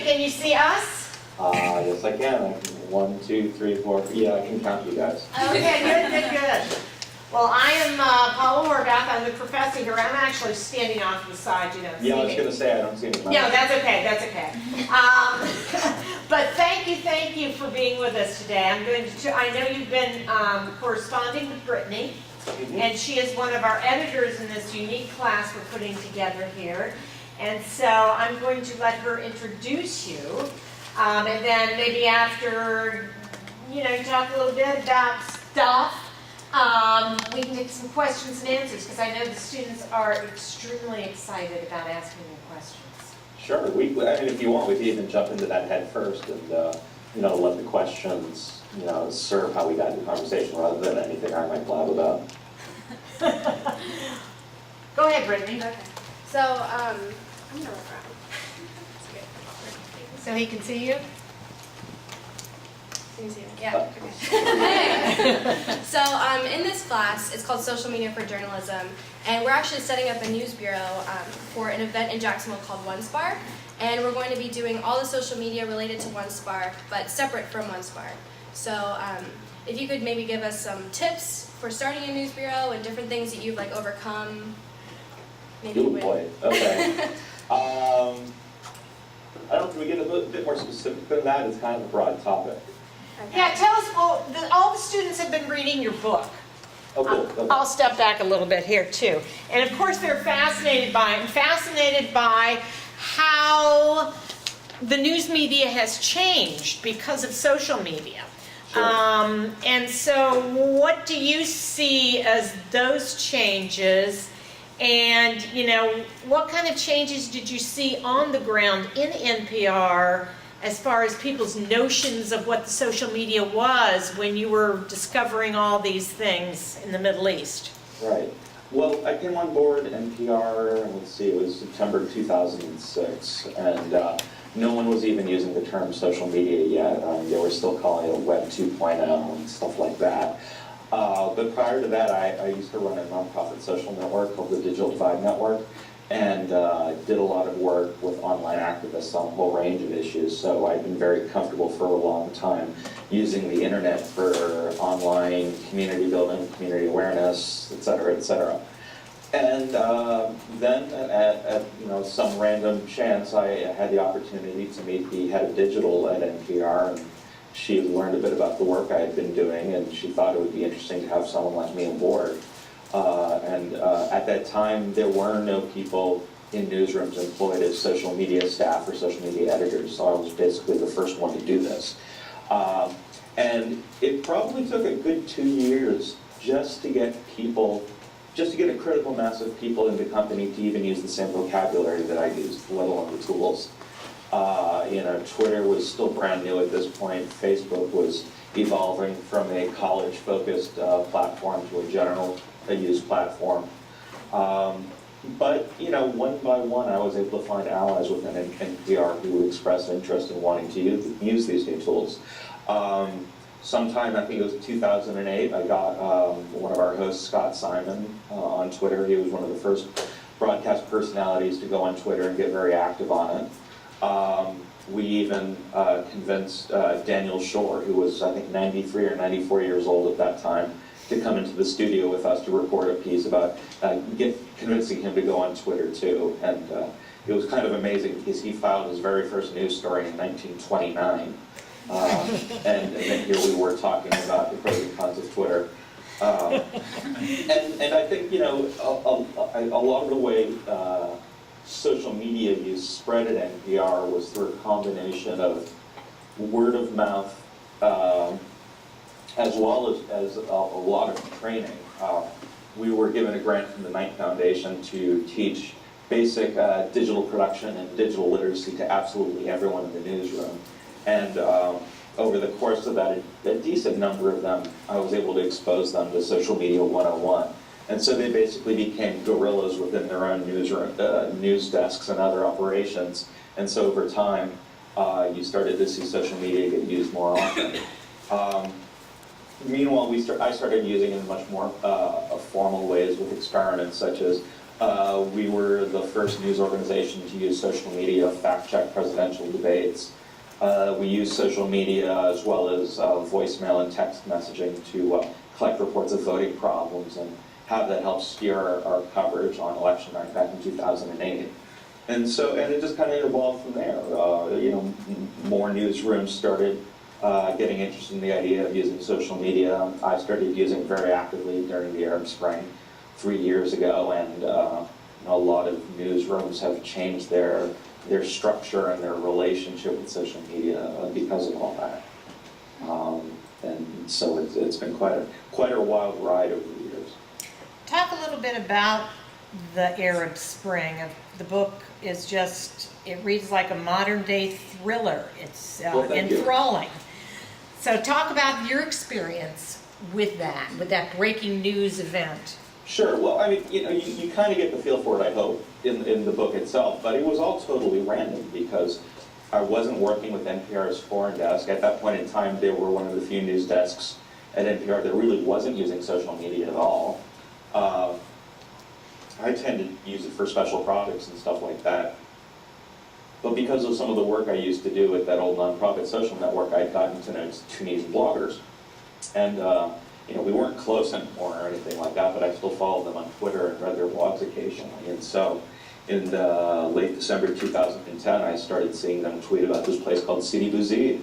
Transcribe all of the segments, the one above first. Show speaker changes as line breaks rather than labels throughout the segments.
Can you see us?
Yes, I can. I can. 1, 2, 3, 4. Yeah, I can count you guys.
Okay, good. Well, I am Paula Horvath. I'm the professor here. I'm actually standing off to the side. You don't see me.
Yeah, I was going to say I don't see any.
No, that's okay. But thank you for being with us today. I know you've been corresponding with Brittany, and she is one of our editors in this unique class we're putting together here. And so I'm going to let her introduce you, and then maybe after, you talk a little bit about stuff, we can get some questions and answers, because I know the students are extremely excited about asking you questions.
Sure. I mean, if you want, we can even jump into that head first and, let the questions, serve how we got into the conversation rather than anything I might blab about.
Go ahead, Brittany.
Okay. So, I'm going to look around. That's good.
So he can see you?
Can you see me? Yeah. Okay. So, in this class, it's called Social Media for Journalism, and we're actually setting up a news bureau for an event in Jacksonville called OneSpark, and we're going to be doing all the social media related to OneSpark, but separate from OneSpark. So, if you could maybe give us some tips for starting a news bureau and different things that you've overcome. Maybe
Good boy. Okay. I don't think we get a bit more specific than that. It's kind of a broad topic.
Okay.
Yeah, tell us, all the students have been reading your book.
Oh, cool. Okay.
I'll step back a little bit here too. And of course they're fascinated by how the news media has changed because of social media.
Sure.
And so what do you see as those changes? And, what kind of changes did you see on the ground in NPR as far as people's notions of what the social media was when you were discovering all these things in the Middle East?
Right. Well, I came on board NPR, let's see, it was September 2006, and no one was even using the term social media yet. They were still calling it Web 2.0 and stuff like that. But prior to that, I used to run a nonprofit social network called the Digital Divide Network, and did a lot of work with online activists on a whole range of issues. So I've been very comfortable for a long time using the internet for online community building, community awareness, et cetera, et cetera. And then at some random chance, I had the opportunity to meet the head of digital at NPR, and she had learned a bit about the work I had been doing, and she thought it would be interesting to have someone like me on board. At that time, there were no people in newsrooms employed as social media staff or social media editors, so I was basically the first one to do this. And it probably took a good 2 years just to get a critical mass of people in the company to even use the same vocabulary that I used, let alone the tools. Twitter was still brand new at this point. Facebook was evolving from a college-focused platform to a general use platform. But one by one, I was able to find allies within NPR who expressed interest in wanting to use these new tools. Sometime, I think it was 2008, I got one of our hosts, Scott Simon, on Twitter. He was one of the first broadcast personalities to go on Twitter and get very active on it. We even convinced Daniel Shore, who was, I think, 93 or 94 years old at that time, to come into the studio with us to record a piece about convincing him to go on Twitter too. And it was kind of amazing because he filed his very first news story in 1929. And then here we were talking about the pros and cons of Twitter. And I think, a lot of the way social media use spread at NPR was through a combination of word of mouth, as well as a lot of training. We were given a grant from the Knight Foundation to teach basic digital production and digital literacy to absolutely everyone in the newsroom. And over the course of that, a decent number of them, I was able to expose them to Social Media 101. And so they basically became guerrillas within their own newsroom, news desks and other operations. And so over time, you started to see social media get used more often. Meanwhile, I started using it in much more formal ways with experiments such as We were the first news organization to use social media fact-check presidential debates. We use social media as well as voicemail and text messaging to collect reports of voting problems and have that help steer our coverage on election night back in 2008. And it just kind of evolved from there. More newsrooms started getting interested in the idea of using social media. I started using it very actively during the Arab Spring 3 years ago, and a lot of newsrooms have changed their structure and their relationship with social media because of all that. And so it's been quite a wild ride over the years.
Talk a little bit about the Arab Spring. The book is it reads like a modern day thriller. It's enthralling. So talk about your experience with that breaking news event.
Sure. Well, I mean, you kind of get the feel for it, I hope, in the book itself, but it was all totally random because I wasn't working with NPR's foreign desk. At that point in time, they were one of the few news desks at NPR that really wasn't using social media at all. I tended to use it for special projects and stuff like that. But because of some of the work I used to do with that old nonprofit social network, I'd gotten to know Tunisian bloggers. And we weren't close anymore or anything like that, but I still followed them on Twitter and read their blogs occasionally. And so in late December 2010, I started seeing them tweet about this place called Sidi Bouzid,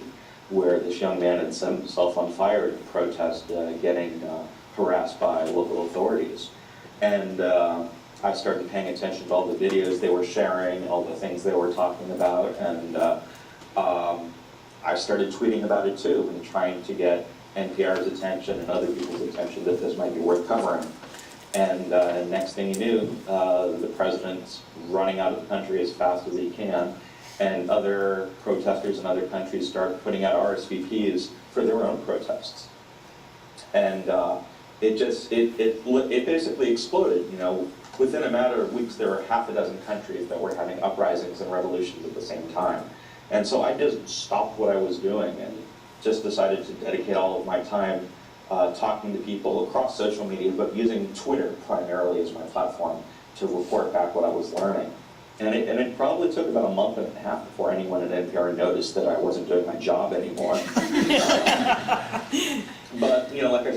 where this young man had set himself on fire to protest getting harassed by local authorities. And I started paying attention to all the videos they were sharing, all the things they were talking about, and I started tweeting about it too, and trying to get NPR's attention and other people's attention that this might be worth covering. And next thing you knew, the president's running out of the country as fast as he can, and other protesters in other countries start putting out RSVPs for their own protests. And it basically exploded. Within a matter of weeks, there were half a dozen countries that were having uprisings and revolutions at the same time. And so I just stopped what I was doing and just decided to dedicate all of my time talking to people across social media, but using Twitter primarily as my platform to report back what I was learning. And it probably took about a month and a half before anyone at NPR noticed that I wasn't doing my job anymore. But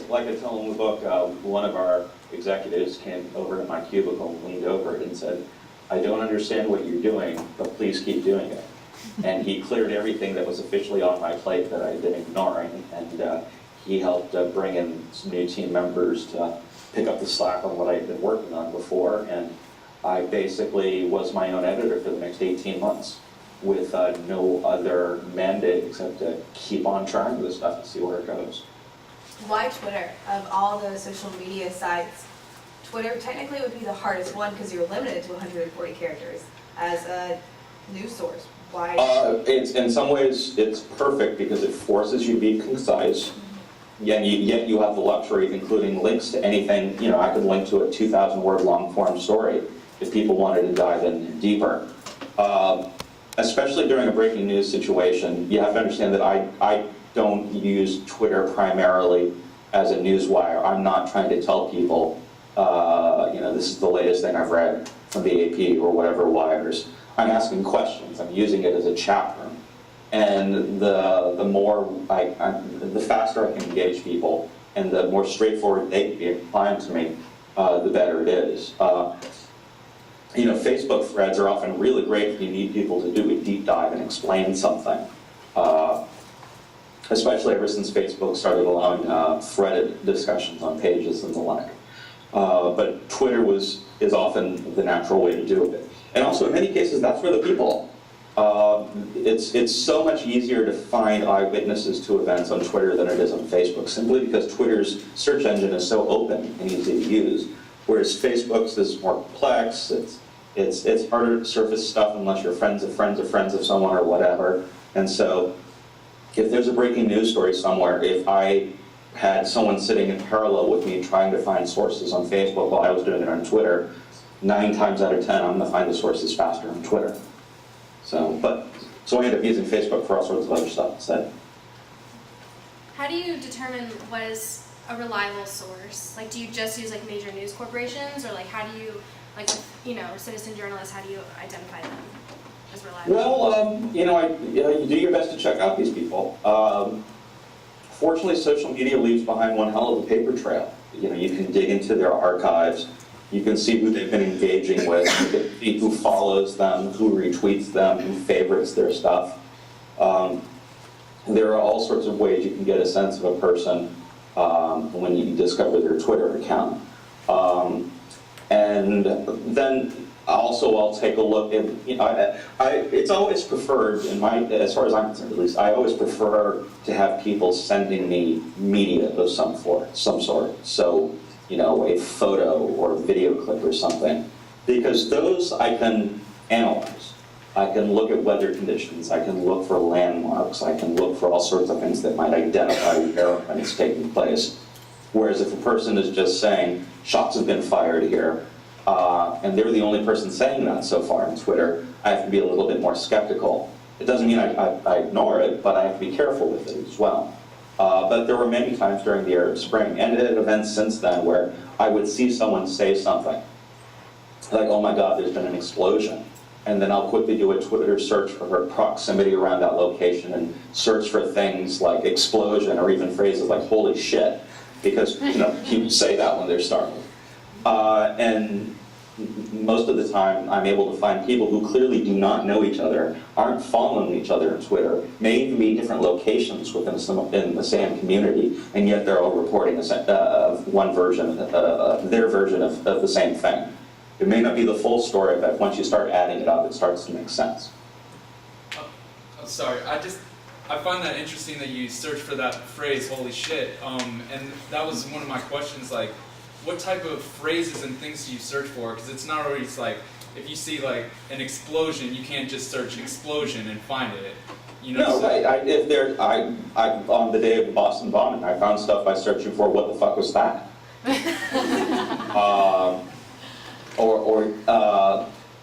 like I tell in the book, one of our executives came over to my cubicle and leaned over it and said, "I don't understand what you're doing, but please keep doing it." And he cleared everything that was officially on my plate that I'd been ignoring, and he helped bring in some new team members to pick up the slack on what I had been working on before, and I basically was my own editor for the next 18 months with no other mandate except to keep on trying this stuff and see where it goes.
Why Twitter? Of all the social media sites, Twitter technically would be the hardest one because you're limited to 140 characters as a news source. Why?
In some ways, it's perfect because it forces you to be concise. Yet you have the luxury of including links to anything. I could link to a 2,000-word long-form story if people wanted to dive in deeper. Especially during a breaking news situation, you have to understand that I don't use Twitter primarily as a news wire. I'm not trying to tell people, this is the latest thing I've read from the AP or whatever wires. I'm asking questions. I'm using it as a chat room. And the faster I can engage people and the more straightforward they can be replying to me, the better it is. Facebook threads are often really great if you need people to do a deep dive and explain something. Especially ever since Facebook started allowing threaded discussions on pages and the like. But Twitter is often the natural way to do it. And also, in many cases, that's where the people. It's so much easier to find eyewitnesses to events on Twitter than it is on Facebook, simply because Twitter's search engine is so open and easy to use, whereas Facebook's is more complex. It's harder to surface stuff unless you're friends of friends of friends of someone or whatever. And so, if there's a breaking news story somewhere, if I had someone sitting in parallel with me trying to find sources on Facebook while I was doing it on Twitter, 9 times out of 10, I'm going to find the sources faster on Twitter. So I end up using Facebook for all sorts of other stuff instead.
How do you determine what is a reliable source? Like, do you just use major news corporations, or how do you like, citizen journalists, how do you identify them as reliable?
Well, you do your best to check out these people. Fortunately, social media leaves behind one hell of a paper trail. You can dig into their archives. You can see who they've been engaging with, who follows them, who retweets them, who favorites their stuff. There are all sorts of ways you can get a sense of a person when you discover their Twitter account. And then also I'll take a look at, it's always preferred, as far as I'm concerned at least, I always prefer to have people sending me media of some sort. So, a photo or a video clip or something, because those I can analyze. I can look at weather conditions, I can look for landmarks, I can look for all sorts of things that might identify where when it's taking place. Whereas if a person is just saying, shots have been fired here, and they're the only person saying that so far on Twitter, I have to be a little bit more skeptical. It doesn't mean I ignore it, but I have to be careful with it as well. But there were many times during the Arab Spring, and at events since then, where I would see someone say something, like, oh my God, there's been an explosion. And then I'll quickly do a Twitter search for her proximity around that location and search for things like explosion or even phrases like holy shit, because people say that when they're startled. And most of the time I'm able to find people who clearly do not know each other, aren't following each other on Twitter, may even be different locations within in the same community, and yet they're all reporting one version, their version of the same thing. It may not be the full story, but once you start adding it up, it starts to make sense.
I'm sorry, I find that interesting that you search for that phrase, holy shit, and that was one of my questions, like, what type of phrases and things do you search for? Because it's not always like, if you see like an explosion, you can't just search explosion and find it.
No, right. On the day of the Boston bombing, I found stuff by searching for what the fuck was that?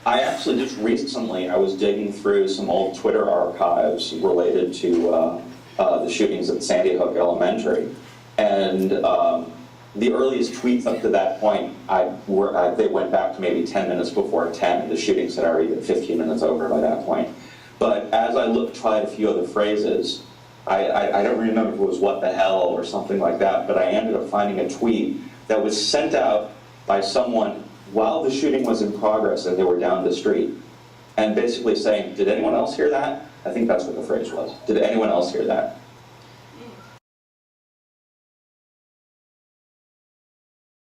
I actually just recently, I was digging through some old Twitter archives related to the shootings at Sandy Hook Elementary, and the earliest tweets up to that point, they went back to maybe 10 minutes before 10, and the shootings had already been 15 minutes over by that point. But as I tried a few other phrases, I don't remember if it was what the hell or something like that, but I ended up finding a tweet that was sent out by someone while the shooting was in progress and they were down the street, and basically saying, did anyone else hear that? I think that's what the phrase was. Did anyone else hear that?